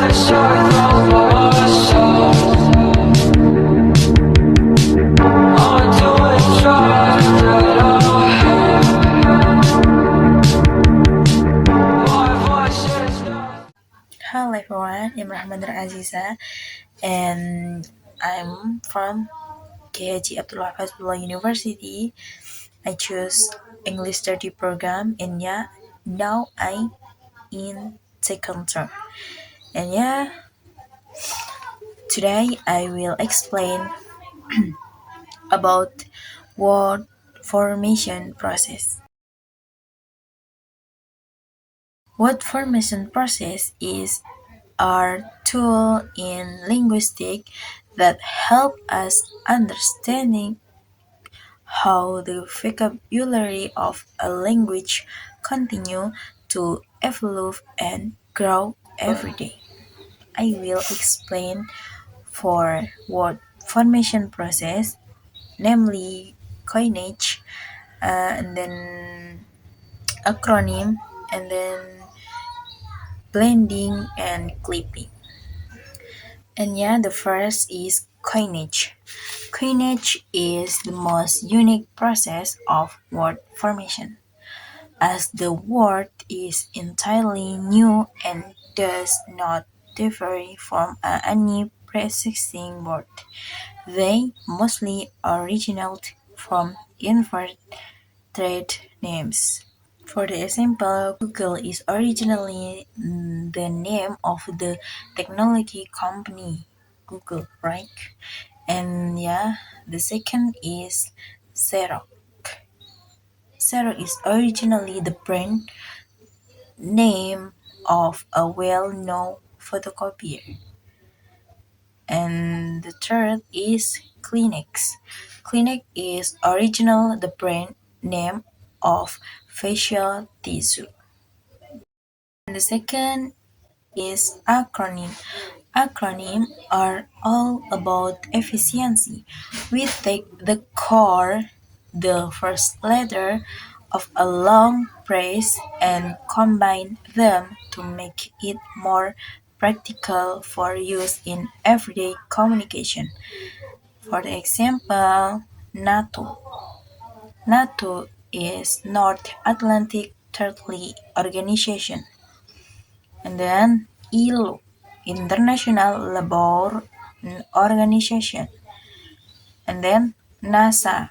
Hello everyone, I'm Rahman Aziza and I'm from KHG Abdullah Fazlullah University. I choose English study program and now I in second term. And today I will explain about word formation process. Word formation process is our tool in linguistics that help us understanding how the vocabulary of a language continue to evolve and grow every day. I will explain for word formation process, namely coinage, and then acronym, and then blending and clipping. And the first is coinage. Coinage is the most unique process of word formation, as the word is entirely new and does not differ from any pre-existing word. They mostly originate from inverted names. For the example, Google is originally the name of the technology company Google, right? And the second is Xerox. Xerox is originally the brand name of a well-known photocopier. And the third is Kleenex. Kleenex is original the brand name of facial tissue. And the second is acronym. Acronyms are all about efficiency. We take the core, the first letter of a long phrase, and combine them to make it more practical for use in everyday communication. For example, NATO. NATO is North Atlantic Treaty Organization. And then ILO, International Labour Organization. And then NASA,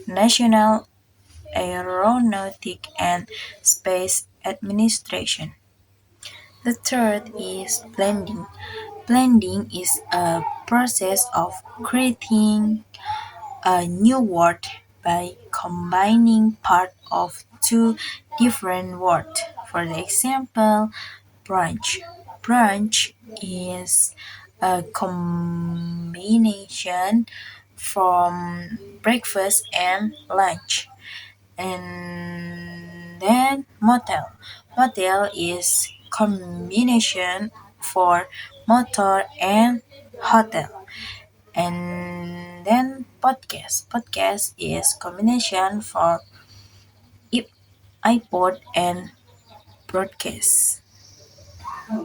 National Aeronautic and Space Administration. The third is blending. Blending is a process of creating a new word by combining part of two different words. For the example, brunch. Brunch is a combination from breakfast and lunch. And then motel. Motel is combination for motor and hotel. And then podcast. Podcast is combination for iPod and broadcast.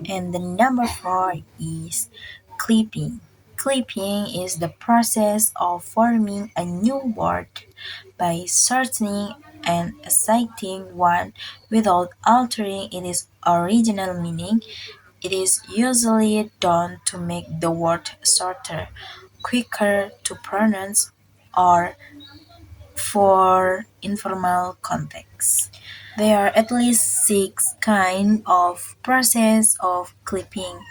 And the number four is clipping. Clipping is the process of forming a new word by shortening and assigning one without altering its original meaning. It is usually done to make the word shorter, quicker to pronounce, or for informal contexts. There are at least six kinds of process of clipping,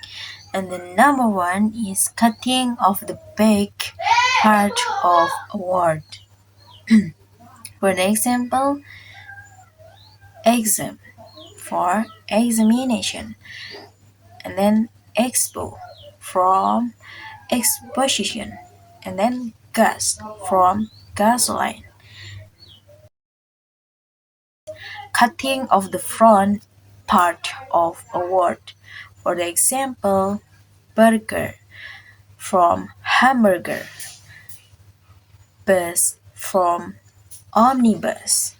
and the number one is cutting off the back part of a word. For the example, exam for examination, and then expo from exposition, and then gas from gasoline. Cutting off the front part of a word. For the example, burger from hamburger, bus from omnibus,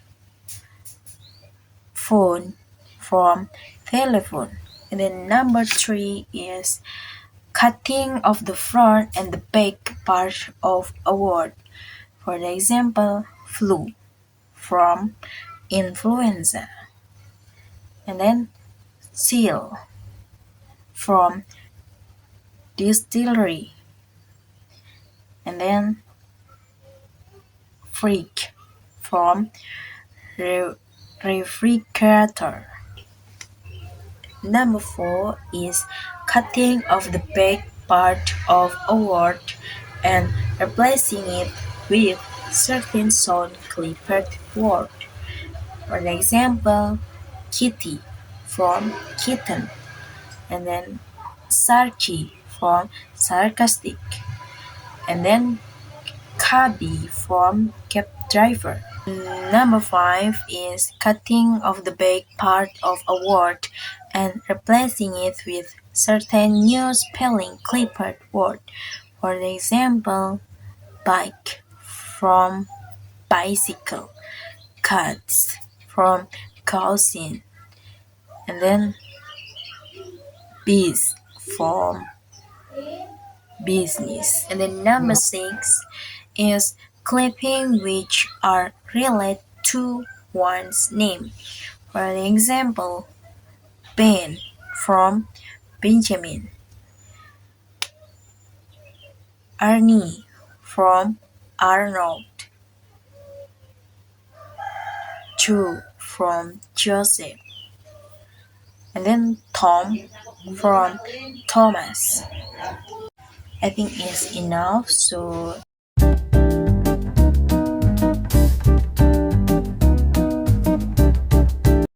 phone from telephone, And then number three is cutting of the front and the back part of a word. For the example, flu from influenza. And then seal from distillery. And then freak from re- refrigerator. Number four is cutting of the back part of a word and replacing it with certain sound clipped word. For example, kitty from kitten, and then sarky from sarcastic, and then cabby from cab driver. Number five is cutting of the back part of a word and replacing it with certain new spelling clipped word. For example, bike from bicycle, cats from cousin, and then biz from business. And then number six is clipping which are related to one's name. For example, Ben from Benjamin, Arnie from Arnold, Joe from Joseph, and then Tom from Thomas. I think it's enough. So